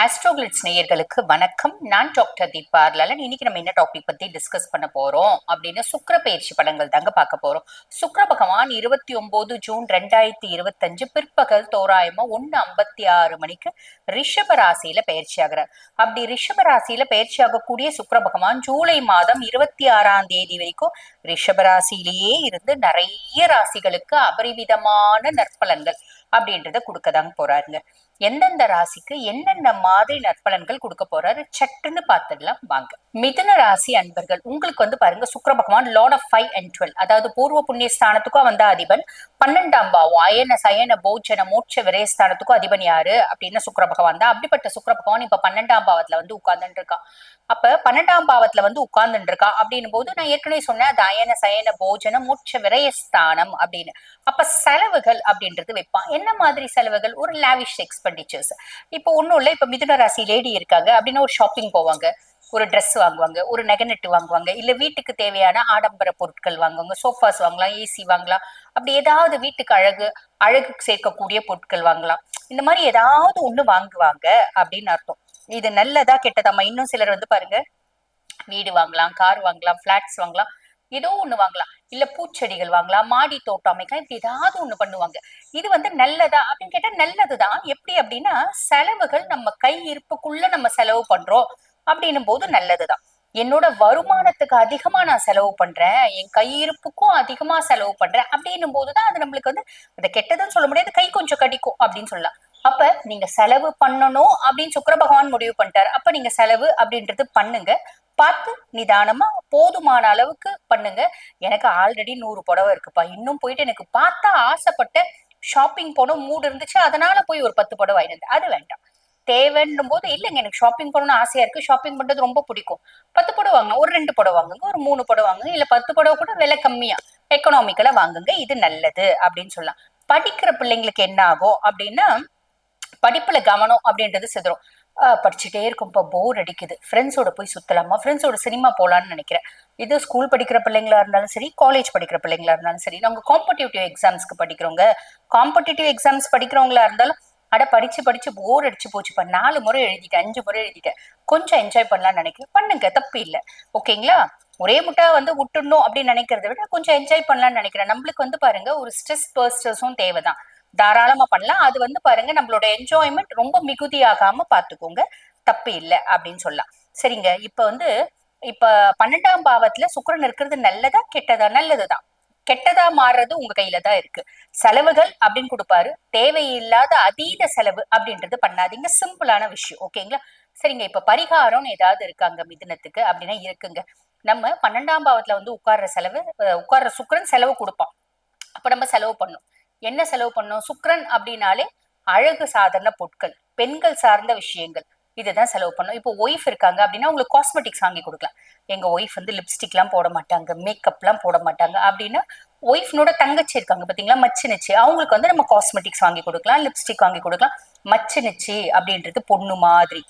ஆஸ்ட்ரோகிளிட்ஸ் நேயர்களுக்கு வணக்கம். நான் டாக்டர் தீபா லலன். இன்னைக்கு நம்ம என்ன டாபிக் பத்தி டிஸ்கஸ் பண்ண போறோம் அப்படின்னு சுக்கிர பயிற்சி படங்கள் தாங்க பார்க்க போறோம். சுக்கிர பகவான் 29 ஜூன் 2025 பிற்பகல் தோராயமா 1:56 மணிக்கு ரிஷப ராசியில பயிற்சி ஆகிறார். அப்படி ரிஷப ராசியில பயிற்சி ஆகக்கூடிய சுக்கிர பகவான் ஜூலை மாதம் 26ஆம் தேதி வரைக்கும் ரிஷப ராசியிலேயே இருந்து நிறைய ராசிகளுக்கு அபரிவிதமான நற்பலன்கள் அப்படின்றத கொடுக்கதாங்க போறாருங்க. எந்தெந்த ராசிக்கு என்னென்ன மாதிரி நற்பலன்கள் கொடுக்க போறாரு சட்டுன்னு பார்த்துடலாம் வாங்க. மிதுன ராசி அன்பர்கள், உங்களுக்கு பாருங்க, சுக்கிர பகவான் லார்ட் ஆஃப் 5 and 12, அதாவது பூர்வ புண்ணிய ஸ்தானத்துக்கும் வந்த அதிபன், 12ஆம் பாவம் அயன சயன போஜன மோட்ச விரயஸ்தானத்துக்கும் அதிபன் யாரு அப்படின்னா சுக்கிர பகவான் தான். அப்படிப்பட்ட சுக்கிர பகவான் இப்ப 12ஆம் பாவத்துல உட்கார்ந்துட்டு இருக்கான். அப்ப 12ஆம் பாவத்துல உட்கார்ந்துட்டு இருக்கான் அப்படின்னும் போது நான் ஏற்கனவே சொன்னேன், அது அயன சயன போஜன மோட்ச விரயஸ்தானம் அப்படின்னு. அப்ப செலவுகள் அப்படின்றது வைப்பான். என்ன மாதிரி செலவுகள்? ஒரு லாவிஷ் எக்ஸ்பெண்டிச்சர்ஸ். இப்போ ஒண்ணும் இல்ல, இப்ப மிதுன ராசி லேடி இருக்காங்க அப்படின்னா ஒரு ஷாப்பிங் போவாங்க, ஒரு ட்ரெஸ் வாங்குவாங்க, ஒரு நெகநெட்டு வாங்குவாங்க, இல்ல வீட்டுக்கு தேவையான ஆடம்பர பொருட்கள் வாங்குவாங்க, சோஃபாஸ் வாங்கலாம், ஏசி வாங்கலாம், அப்படி ஏதாவது வீட்டுக்கு அழகுக்கு சேர்க்கக்கூடிய பொருட்கள் வாங்கலாம். இந்த மாதிரி ஏதாவது ஒண்ணு வாங்குவாங்க அப்படின்னு அர்த்தம். இது நல்லதா கெட்டதாமா? இன்னும் சிலர் பாருங்க, வீடு வாங்கலாம், கார் வாங்கலாம், பிளாட்ஸ் வாங்கலாம், ஏதோ ஒண்ணு வாங்கலாம், இல்ல பூச்செடிகள் வாங்கலாம், மாடி தோட்டம் அமைக்கலாம், இப்படி ஏதாவது ஒண்ணு பண்ணுவாங்க. இது நல்லதா அப்படின்னு கேட்டா நல்லதுதான். எப்படி அப்படின்னா, செலவுகள் நம்ம கை இருப்புக்குள்ள நம்ம செலவு பண்றோம் அப்படின்னும் போது நல்லதுதான். என்னோட வருமானத்துக்கு அதிகமா நான் செலவு பண்றேன், என் கையிருப்புக்கும் அதிகமா செலவு பண்றேன் அப்படின்னும் போதுதான் அது நம்மளுக்கு அதை கெட்டதுன்னு சொல்ல முடியாது, கை கொஞ்சம் கடிக்கும் அப்படின்னு சொல்லலாம். அப்ப நீங்க செலவு பண்ணணும் அப்படின்னு சுக்கிர பகவான் முடிவு பண்ணிட்டாரு. அப்ப நீங்க செலவு அப்படின்றது பண்ணுங்க, பார்த்து நிதானமா போதுமான அளவுக்கு பண்ணுங்க. எனக்கு ஆல்ரெடி 100 புடவை இருக்குப்பா, இன்னும் போயிட்டு எனக்கு பார்த்தா ஆசைப்பட்ட ஷாப்பிங் போன மூடு இருந்துச்சு, அதனால போய் ஒரு 10 புடவை வாங்கினது, அது வேண்டாம். தேவைன்னும் போது இல்லைங்க, எனக்கு ஷாப்பிங் பண்ணணும்னு ஆசையா இருக்கு, ஷாப்பிங் பண்றது ரொம்ப பிடிக்கும், 10 புடவை வாங்க, ஒரு 2 புடவை வாங்குங்க, ஒரு 3 புடவை வாங்குங்க, இல்ல 10 புடவை கூட விலை கம்மியா எக்கனாமிக்கலா வாங்குங்க, இது நல்லது அப்படின்னு சொல்லலாம். படிக்கிற பிள்ளைங்களுக்கு என்ன ஆகும் அப்படின்னா, படிப்புல கவனம் அப்படின்றது சிதறும். படிச்சுட்டே இருக்கும்ப்பா, போர் அடிக்குது, ஃப்ரெண்ட்ஸோட போய் சுத்தலாமா, ஃப்ரெண்ட்ஸோட சினிமா போலான்னு நினைக்கிறேன். இது ஸ்கூல் படிக்கிற பிள்ளைங்களா இருந்தாலும் சரி, காலேஜ் படிக்கிற பிள்ளைங்களா இருந்தாலும் சரி, நாங்க காம்படிட்டிவ் எக்ஸாம்ஸ்க்கு படிக்கிறவங்க, காம்படிட்டிவ் எக்ஸாம்ஸ் படிக்கிறவங்களா இருந்தாலும், அட படிச்சு படிச்சு போர் அடிச்சு போச்சுப்பா, 4 முறை எழுதிட்டேன், 5 முறை எழுதிட்டேன், கொஞ்சம் என்ஜாய் பண்ணலாம்னு நினைக்கிறேன், பண்ணுங்க, தப்பு இல்லை. ஓகேங்களா? ஒரே முட்டா விட்டுடணும் அப்படின்னு நினைக்கிறத விட கொஞ்சம் என்ஜாய் பண்ணலாம்னு நினைக்கிறேன். நம்மளுக்கு பாருங்க, ஒரு ஸ்ட்ரெஸ் பர்ஸ்டர்ஸும் தேவைதான், தாராளமா பண்ணலாம். அது பாருங்க, நம்மளோட என்ஜாய்மெண்ட் ரொம்ப மிகுதியாகாம பாத்துக்கோங்க, தப்பு இல்லை அப்படின்னு சொல்லலாம். சரிங்க. இப்ப 12ஆம் பாவத்துல சுக்கிரன் இருக்கிறது நல்லதா கெட்டதா? நல்லதுதான். கெட்டதா மாறுறது உங்க கையில தான் இருக்கு. செலவுகள் அப்படின்னு கொடுப்பாரு, தேவையில்லாத அதீத செலவு அப்படின்றது பண்ணாதீங்க, சிம்பிளான விஷயம். ஓகேங்களா? சரிங்க. இப்ப பரிகாரம்னு ஏதாவது இருக்காங்க மிதுனத்துக்கு அப்படின்னா இருக்குங்க. நம்ம 12ஆம் பாவத்துல உட்கார்ற சுக்கிரன் செலவு கொடுப்பான். அப்ப நம்ம செலவு பண்ணும். என்ன செலவு பண்ணும்? சுக்கிரன் அப்படின்னாலே அழகு சாதன பொருட்கள், பெண்கள் சார்ந்த விஷயங்கள், இதுதான் செலவு பண்ணும். இப்போ ஒய்ஃப் இருக்காங்க அப்படின்னா உங்களுக்கு காஸ்மெட்டிக்ஸ் வாங்கி கொடுக்கலாம். எங்க ஒய்ஃப் லிப்ஸ்டிக் எல்லாம் போட மாட்டாங்க, மேக்கப் எல்லாம் போட மாட்டாங்க அப்படின்னா, ஒய்ஃப்னோட தங்கச்சி இருக்காங்க பாத்தீங்களா, மச்சினிச்சி, அவங்களுக்கு நம்ம காஸ்மெட்டிக்ஸ் வாங்கி கொடுக்கலாம், லிப்ஸ்டிக் வாங்கி கொடுக்கலாம். மச்சினிச்சி அப்படின்றது பொண்ணு மாதிரி,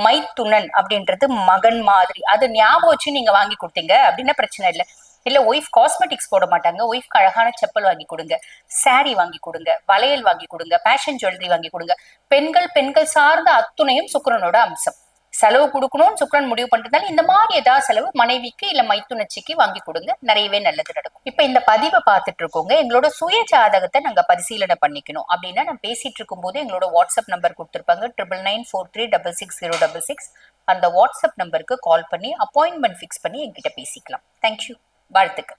மைத்துனன் அப்படின்றது மகன் மாதிரி, அது ஞாபகம் வச்சு நீங்க வாங்கி கொடுத்தீங்க அப்படின்னா பிரச்சனை இல்லை. இல்ல ஒய்ஃப் காஸ்மெட்டிக்ஸ் போட மாட்டாங்க, ஒய்ஃப்க்கு அழகான செப்பல் வாங்கி கொடுங்க, சாரி வாங்கி கொடுங்க, வளையல் வாங்கி கொடுங்க, பேஷன் ஜுவல்லரி வாங்கி கொடுங்க. பெண்கள் சார்ந்த அத்துணையும் சுக்கிரனோட அம்சம். செலவு கொடுக்கணும்னு சுக்கிரன் முடிவு பண்றதுனால இந்த மாதிரி ஏதாவது செலவு மனைவிக்கு இல்ல மைத்துனச்சிக்கு வாங்கி கொடுங்க, நிறையவே நல்லது நடக்கும். இப்ப இந்த பதிவை பார்த்துட்டு இருக்கோங்க, எங்களோட சுய ஜாதகத்தை நாங்க பரிசீலனை பண்ணிக்கணும் அப்படின்னா, நான் பேசிட்டு இருக்கும் போது எங்களோட வாட்ஸ்அப் நம்பர் கொடுத்துருப்பாங்க, 9994366666. அந்த வாட்ஸ்அப் நம்பருக்கு கால் பண்ணி அப்பாயின்மெண்ட் ஃபிக்ஸ் பண்ணி என்கிட்ட பேசிக்கலாம். தேங்க்யூ. வாழ்த்துக்கள்.